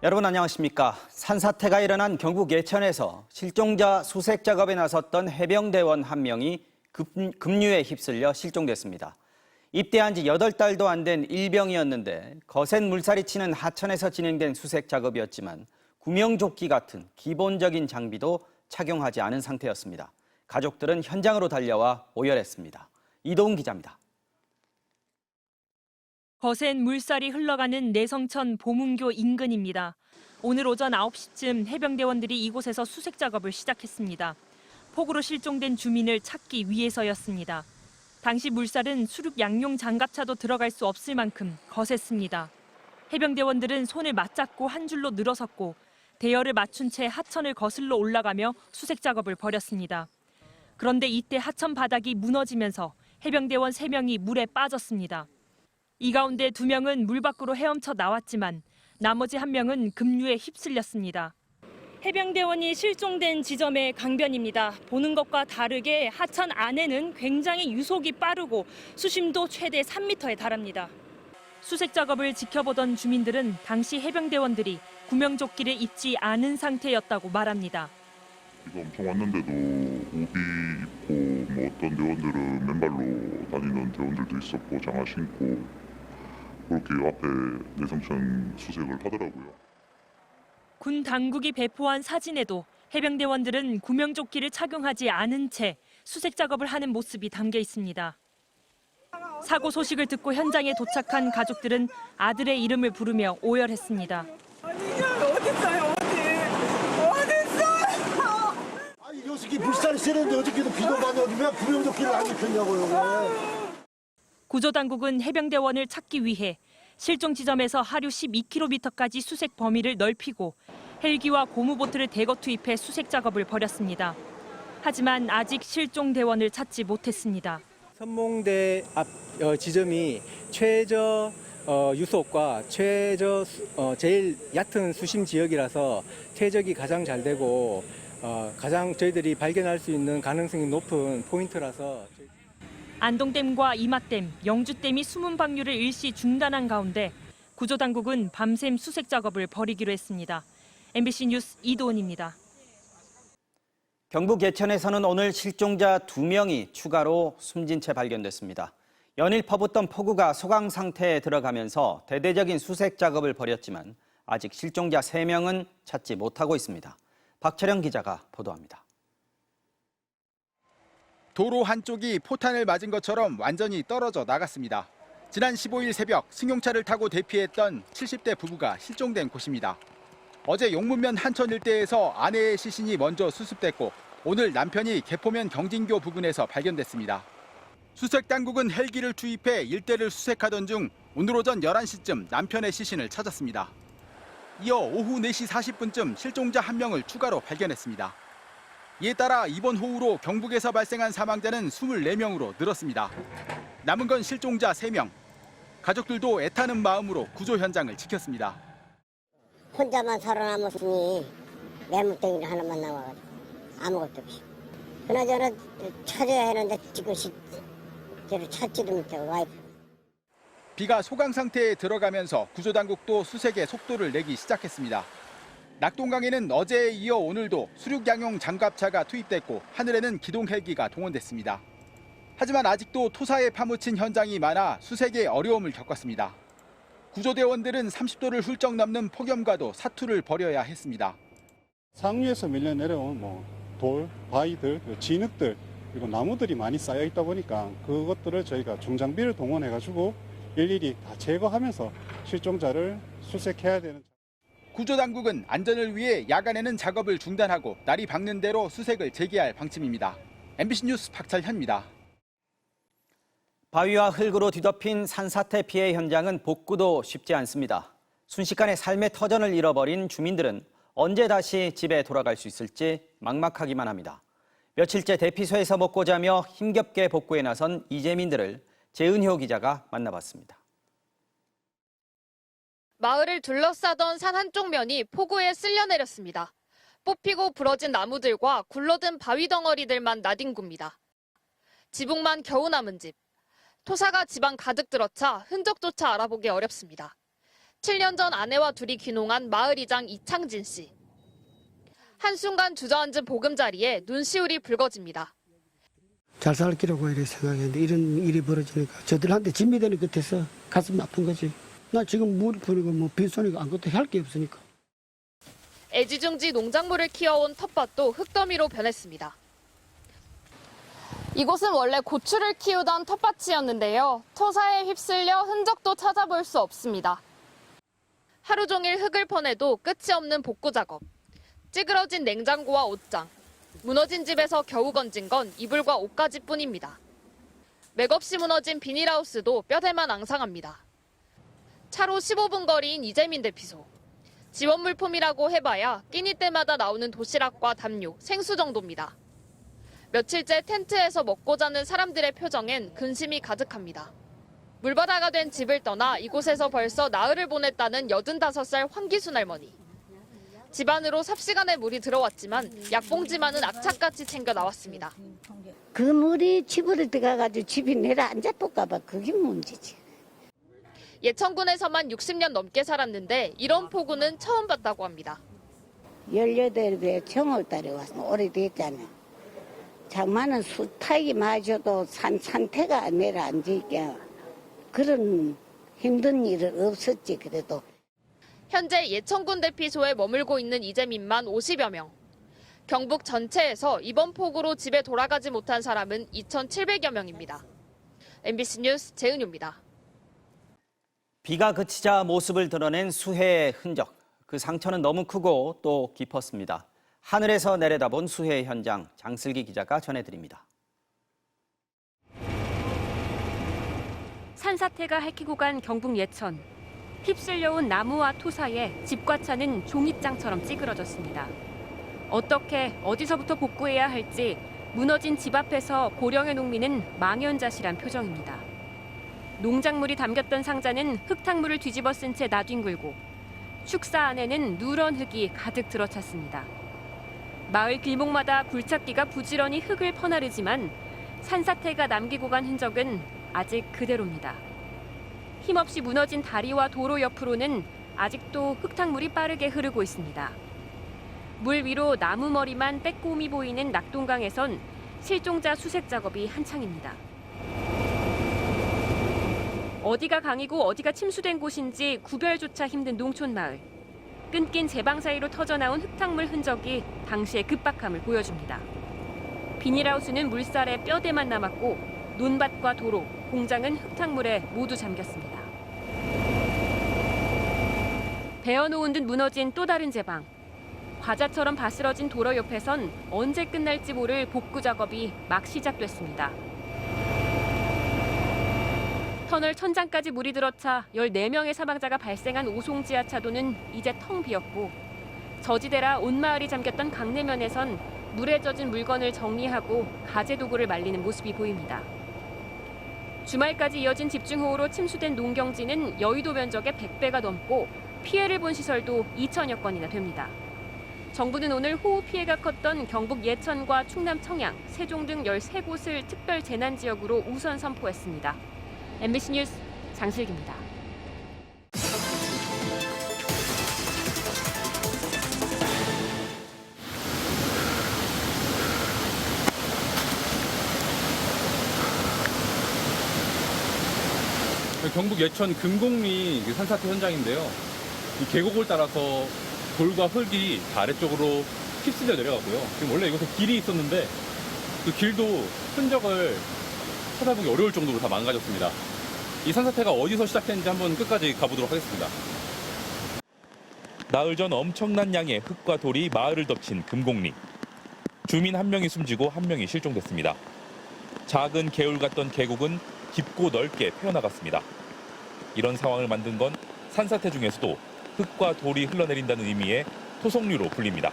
여러분 안녕하십니까? 산사태가 일어난 경북 예천에서 실종자 수색 작업에 나섰던 해병대원 한 명이 급류에 휩쓸려 실종됐습니다. 입대한 지 8달도 안 된 일병이었는데 거센 물살이 치는 하천에서 진행된 수색 작업이었지만 구명조끼 같은 기본적인 장비도 착용하지 않은 상태였습니다. 가족들은 현장으로 달려와 오열했습니다. 이도훈 기자입니다. 거센 물살이 흘러가는 내성천 보문교 인근입니다. 오늘 오전 9시쯤 해병대원들이 이곳에서 수색 작업을 시작했습니다. 폭우로 실종된 주민을 찾기 위해서였습니다. 당시 물살은 수륙 양용 장갑차도 들어갈 수 없을 만큼 거셌습니다. 해병대원들은 손을 맞잡고 한 줄로 늘어섰고 대열을 맞춘 채 하천을 거슬러 올라가며 수색 작업을 벌였습니다. 그런데 이때 하천 바닥이 무너지면서 해병대원 3명이 물에 빠졌습니다. 이 가운데 2명은 물 밖으로 헤엄쳐 나왔지만 나머지 1명은 급류에 휩쓸렸습니다. 해병대원이 실종된 지점의 강변입니다. 보는 것과 다르게 하천 안에는 굉장히 유속이 빠르고 수심도 최대 3m에 달합니다. 수색 작업을 지켜보던 주민들은 당시 해병대원들이 구명조끼를 입지 않은 상태였다고 말합니다. 비가 엄청 왔는데도 우비 입고 어떤 대원들은 맨발로 다니는 대원들도 있었고 장화 신고 그렇게 앞에 내성천 수색을 하더라고요. 군 당국이 배포한 사진에도 해병대원들은 구명조끼를 착용하지 않은 채 수색 작업을 하는 모습이 담겨 있습니다. 사고 소식을 듣고 현장에 도착한 가족들은 아들의 이름을 부르며 오열했습니다. 아니 녀석이 물살이 세는데 어저께도 비도 많이 오는데 왜 구명조끼를 안 입혔냐고요. 구조당국은 해병대원을 찾기 위해 실종 지점에서 하류 12km까지 수색 범위를 넓히고 헬기와 고무보트를 대거 투입해 수색 작업을 벌였습니다. 하지만 아직 실종 대원을 찾지 못했습니다. 선몽대 앞 지점이 최저 유속과 최저 제일 얕은 수심 지역이라서 퇴적이 가장 잘 되고 가장 저희들이 발견할 수 있는 가능성이 높은 포인트라서. 안동댐과 이마댐, 영주댐이 수문 방류를 일시 중단한 가운데 구조당국은 밤샘 수색 작업을 벌이기로 했습니다. MBC 뉴스 이도훈입니다. 경북 예천에서는 오늘 실종자 2명이 추가로 숨진 채 발견됐습니다. 연일 퍼붓던 폭우가 소강 상태에 들어가면서 대대적인 수색 작업을 벌였지만 아직 실종자 3명은 찾지 못하고 있습니다. 박철영 기자가 보도합니다. 도로 한쪽이 포탄을 맞은 것처럼 완전히 떨어져 나갔습니다. 지난 15일 새벽 승용차를 타고 대피했던 70대 부부가 실종된 곳입니다. 어제 용문면 한천 일대에서 아내의 시신이 먼저 수습됐고 오늘 남편이 개포면 경진교 부근에서 발견됐습니다. 수색 당국은 헬기를 투입해 일대를 수색하던 중 오늘 오전 11시쯤 남편의 시신을 찾았습니다. 이어 오후 4시 40분쯤 실종자 1명을 추가로 발견했습니다. 이에 따라 이번 호우로 경북에서 발생한 사망자는 24명으로 늘었습니다. 남은 건 실종자 3명. 가족들도 애타는 마음으로 구조 현장을 지켰습니다. 혼자만 살아남았으니 매물덩이를 하나만 남아가지고 아무것도 없이. 그나저나 찾아야 하는데 지금 저를 찾지도 못하고 와이프. 비가 소강 상태에 들어가면서 구조당국도 수색에 속도를 내기 시작했습니다. 낙동강에는 어제에 이어 오늘도 수륙양용 장갑차가 투입됐고 하늘에는 기동 헬기가 동원됐습니다. 하지만 아직도 토사에 파묻힌 현장이 많아 수색에 어려움을 겪었습니다. 구조대원들은 30도를 훌쩍 넘는 폭염과도 사투를 벌여야 했습니다. 상류에서 밀려 내려온 돌, 바위들, 진흙들 그리고 나무들이 많이 쌓여 있다 보니까 그것들을 저희가 중장비를 동원해가지고 일일이 다 제거하면서 실종자를 수색해야 되는. 구조당국은 안전을 위해 야간에는 작업을 중단하고 날이 밝는 대로 수색을 재개할 방침입니다. MBC 뉴스 박철현입니다. 바위와 흙으로 뒤덮인 산사태 피해 현장은 복구도 쉽지 않습니다. 순식간에 삶의 터전을 잃어버린 주민들은 언제 다시 집에 돌아갈 수 있을지 막막하기만 합니다. 며칠째 대피소에서 먹고 자며 힘겹게 복구에 나선 이재민들을 재은효 기자가 만나봤습니다. 마을을 둘러싸던 산 한쪽 면이 폭우에 쓸려내렸습니다. 뽑히고 부러진 나무들과 굴러든 바위 덩어리들만 나뒹굽니다. 지붕만 겨우 남은 집. 토사가 집안 가득 들어차 흔적조차 알아보기 어렵습니다. 17년 전 아내와 둘이 귀농한 마을 이장 이창진 씨. 한순간 주저앉은 보금자리에 눈시울이 붉어집니다. 잘 살 기라고 이렇게 생각했는데 이런 일이 벌어지니까 저들한테 짐이 되는 것 같아서 가슴이 아픈 거지. 나 지금 물 뿌리고 뭐 빈손이고 아무것도 할 게 없으니까. 애지중지 농작물을 키워온 텃밭도 흙더미로 변했습니다. 이곳은 원래 고추를 키우던 텃밭이었는데요. 토사에 휩쓸려 흔적도 찾아볼 수 없습니다. 하루 종일 흙을 퍼내도 끝이 없는 복구 작업. 찌그러진 냉장고와 옷장. 무너진 집에서 겨우 건진 건 이불과 옷가지뿐입니다. 맥없이 무너진 비닐하우스도 뼈대만 앙상합니다. 차로 15분 거리인 이재민 대피소. 지원 물품이라고 해봐야 끼니 때마다 나오는 도시락과 담요, 생수 정도입니다. 며칠째 텐트에서 먹고 자는 사람들의 표정엔 근심이 가득합니다. 물바다가 된 집을 떠나 이곳에서 벌써 나흘을 보냈다는 85살 황기순 할머니. 집 안으로 삽시간에 물이 들어왔지만 약봉지만은 악착같이 챙겨 나왔습니다. 그 물이 집으로 들어가가지고 집이 내려앉아볼까봐 그게 문제지. 예천군에서만 60년 넘게 살았는데 이런 폭우는 처음 봤다고 합니다. 18배 정월달에 와서 오래됐잖아. 장마는 수타기 마셔도 상태가 내려앉으니까 그런 힘든 일은 없었지 그래도. 현재 예천군 대피소에 머물고 있는 이재민만 50여 명. 경북 전체에서 이번 폭우로 집에 돌아가지 못한 사람은 2,700여 명입니다. MBC 뉴스 재은유입니다. 비가 그치자 모습을 드러낸 수해의 흔적. 그 상처는 너무 크고 또 깊었습니다. 하늘에서 내려다본 수해 현장, 장슬기 기자가 전해드립니다. 산사태가 핥히고 간 경북 예천. 휩쓸려온 나무와 토 사이에 집과 차는 종잇장처럼 찌그러졌습니다. 어떻게 어디서부터 복구해야 할지 무너진 집 앞에서 고령의 농민은 망연자실한 표정입니다. 농작물이 담겼던 상자는 흙탕물을 뒤집어 쓴 채 나뒹굴고 축사 안에는 누런 흙이 가득 들어찼습니다. 마을 길목마다 굴착기가 부지런히 흙을 퍼나르지만 산사태가 남기고 간 흔적은 아직 그대로입니다. 힘없이 무너진 다리와 도로 옆으로는 아직도 흙탕물이 빠르게 흐르고 있습니다. 물 위로 나무 머리만 빼꼼히 보이는 낙동강에선 실종자 수색 작업이 한창입니다. 어디가 강이고 어디가 침수된 곳인지 구별조차 힘든 농촌 마을. 끊긴 제방 사이로 터져나온 흙탕물 흔적이 당시의 급박함을 보여줍니다. 비닐하우스는 물살에 뼈대만 남았고 논밭과 도로, 공장은 흙탕물에 모두 잠겼습니다. 베어놓은 듯 무너진 또 다른 제방. 과자처럼 바스러진 도로 옆에선 언제 끝날지 모를 복구 작업이 막 시작됐습니다. 터널 천장까지 물이 들어차 14명의 사망자가 발생한 오송지하차도는 이제 텅 비었고 저지대라 온 마을이 잠겼던 강내면에선 물에 젖은 물건을 정리하고 가재도구를 말리는 모습이 보입니다. 주말까지 이어진 집중호우로 침수된 농경지는 여의도 면적의 100배가 넘고 피해를 본 시설도 2천여 건이나 됩니다. 정부는 오늘 호우 피해가 컸던 경북 예천과 충남 청양, 세종 등 13곳을 특별 재난지역으로 우선 선포했습니다. MBC 뉴스 장슬기입니다. 경북 예천 금곡리 산사태 현장인데요. 이 계곡을 따라서 돌과 흙이 다 아래쪽으로 휩쓸려 내려가고요. 지금 원래 이곳에 길이 있었는데 그 길도 흔적을 찾아보기 어려울 정도로 다 망가졌습니다. 이 산사태가 어디서 시작했는지 한번 끝까지 가보도록 하겠습니다. 나흘 전 엄청난 양의 흙과 돌이 마을을 덮친 금곡리. 주민 1명이 숨지고 1명이 실종됐습니다. 작은 개울 같던 계곡은 깊고 넓게 패어나갔습니다. 이런 상황을 만든 건 산사태 중에서도 흙과 돌이 흘러내린다는 의미의 토성류로 불립니다.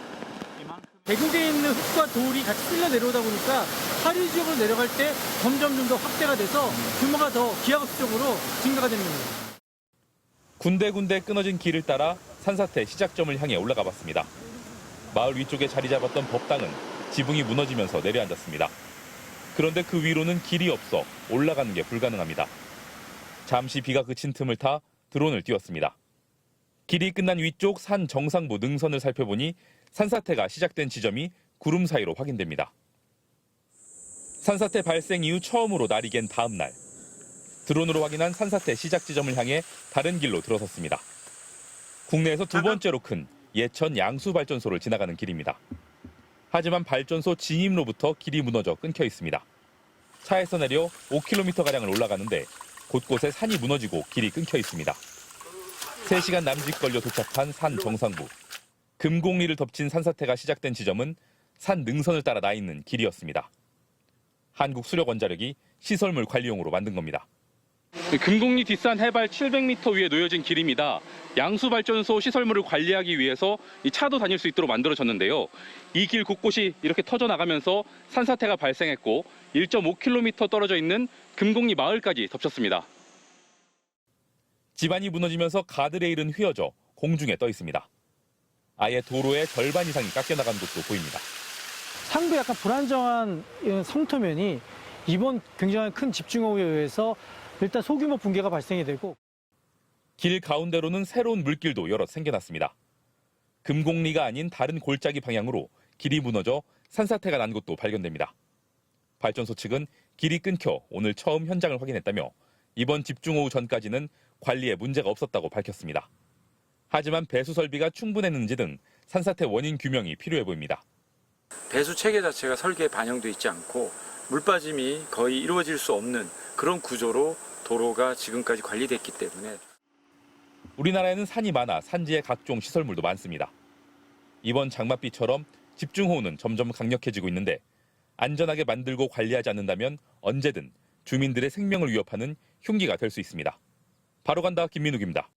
계곡에 있는 흙과 돌이 같이 쓸려 내려오다 보니까 하류 지역으로 내려갈 때 점점 더 확대가 돼서 규모가 더 기하급수적으로 증가가 되는 겁니다. 군데군데 끊어진 길을 따라 산사태 시작점을 향해 올라가 봤습니다. 마을 위쪽에 자리 잡았던 법당은 지붕이 무너지면서 내려앉았습니다. 그런데 그 위로는 길이 없어 올라가는 게 불가능합니다. 잠시 비가 그친 틈을 타 드론을 띄웠습니다. 길이 끝난 위쪽 산 정상부 능선을 살펴보니 산사태가 시작된 지점이 구름 사이로 확인됩니다. 산사태 발생 이후 처음으로 날이 갠 다음 날, 드론으로 확인한 산사태 시작 지점을 향해 다른 길로 들어섰습니다. 국내에서 두 번째로 큰 예천 양수발전소를 지나가는 길입니다. 하지만 발전소 진입로부터 길이 무너져 끊겨 있습니다. 차에서 내려 5km가량을 올라가는데 곳곳에 산이 무너지고 길이 끊겨 있습니다. 3시간 남짓 걸려 도착한 산 정상부. 금곡리를 덮친 산사태가 시작된 지점은 산 능선을 따라 나 있는 길이었습니다. 한국수력원자력이 시설물 관리용으로 만든 겁니다. 금곡리 뒷산 해발 700m 위에 놓여진 길입니다. 양수발전소 시설물을 관리하기 위해서 이 차도 다닐 수 있도록 만들어졌는데요. 이 길 곳곳이 이렇게 터져나가면서 산사태가 발생했고 1.5km 떨어져 있는 금곡리 마을까지 덮쳤습니다. 지반이 무너지면서 가드레일은 휘어져 공중에 떠 있습니다. 아예 도로의 절반 이상이 깎여나간 곳도 보입니다. 상부 약간 불안정한 성토면이 이번 굉장히 큰 집중호우에 의해서 일단 소규모 붕괴가 발생이 되고 길 가운데로는 새로운 물길도 여럿 생겨났습니다. 금곡리가 아닌 다른 골짜기 방향으로 길이 무너져 산사태가 난 곳도 발견됩니다. 발전소 측은 길이 끊겨 오늘 처음 현장을 확인했다며 이번 집중호우 전까지는 관리에 문제가 없었다고 밝혔습니다. 하지만 배수 설비가 충분했는지 등 산사태 원인 규명이 필요해 보입니다. 배수 체계 자체가 설계에 반영돼 있지 않고 물빠짐이 거의 이루어질 수 없는 그런 구조로 도로가 지금까지 관리됐기 때문에 우리나라에는 산이 많아 산지에 각종 시설물도 많습니다. 이번 장맛비처럼 집중호우는 점점 강력해지고 있는데 안전하게 만들고 관리하지 않는다면 언제든 주민들의 생명을 위협하는 흉기가 될 수 있습니다. 바로 간다 김민욱입니다.